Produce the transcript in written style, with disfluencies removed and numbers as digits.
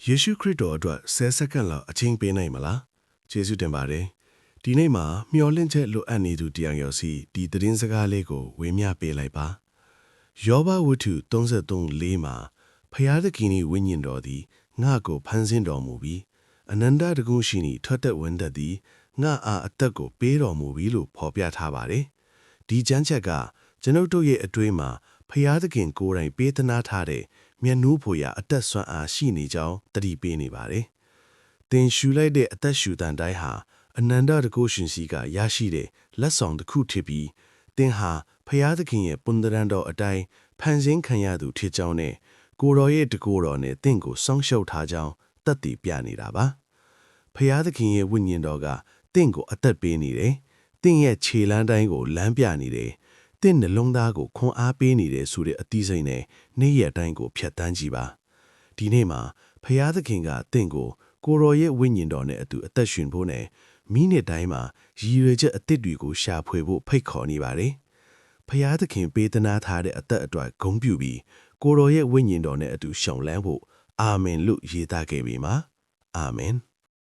ယေရှုခရစ်တော်အတွက်10စက္ကန့်လောက်အချိန်ပေးနိုင်မလားကျေးဇူးတင်ပါတယ်ဒီနေ့မှာမျှော်လင့်ချက်လိုအပ်နေသူတရားရောစီဒီသတင်းစကားလေးကိုဝေမျှပေးလိုက်ပါယောဘဝတ္ထု33:4မှာဖျားသခင်၏ဝိညာဉ်တော်သည်ငါ့ကိုဖန်ဆင်းတော်မူပြီးအနန္တတကုရှိ၏ထွက်သက်ဝင်သက်သည်ငါအားအသက်ကိုပေးတော်မူပြီးလို့ဖော်ပြထားပါတယ်ဒီကျမ်းချက်ကကျွန်ုပ်တို့ရဲ့အတွေ့မှာဖျားသခင်ကိုယ်တိုင်ပေးသနာထားတဲ့မျက်နှူးဖို့ရအသက်ဆွမ်းအားရှိနေကြောင်းတတိပေးနေပါတယ်။သင်ရှူလိုက်တဲ့အသက်ရှူတန်တိုင်းဟာအနန္တတကုရှင်စီကရရှိတဲ့လက်ဆောင်တစ်ခုဖြစ်ပြီးသင်ဟာဖျားသခင်ရဲ့ပွန်တရန်တော်အတိုင်းဖန်ဆင်းခံရသူဖြစ်ကြောင်းနဲ့ကိုယ်တော်ရဲ့တကူတော်နဲ့သင်ကိုစောင့်ရှောက်ထားကြောင်းသက်သေပြနေတာပါ။ဖျားသခင်ရဲ့ဝိညာဉ်တော်ကသင်ကိုအသက်ပေးနေတယ်။သင်ရဲ့ခြေလမ်းတိုင်းကိုလမ်းပြနေတယ်။သင်နှလုံးသားကိုခွန်အားပေးနေတယ်ဆိုတဲ့အသီးစိမ်နဲ့နေ့ရက်တိုင်းကိုဖြတ်တန်းကြည့်ပါဒီနေ့မှာဖျားသခင်ကသင်ကိုကိုယ်တော်ရဲ့ဝိညာဉ်တော်နဲ့အတူအသက်ရှင်ဖို့နဲ့မိနစ်တိုင်းမှာရည်ရွယ်ချက်အသစ်တွေကိုရှာဖွေဖို့ဖိတ်ခေါ်နေပါတယ်ဖျားသခင်ပေးသနာထားတဲ့အသက်အတွက်ဂုဏ်ပြုပြီးကိုယ်တော်ရဲ့ဝိညာဉ်တော်နဲ့အတူရှောင်လန်းဖို့အာမင်လို့ရေးသားခဲ့ပြီမှာအာမင်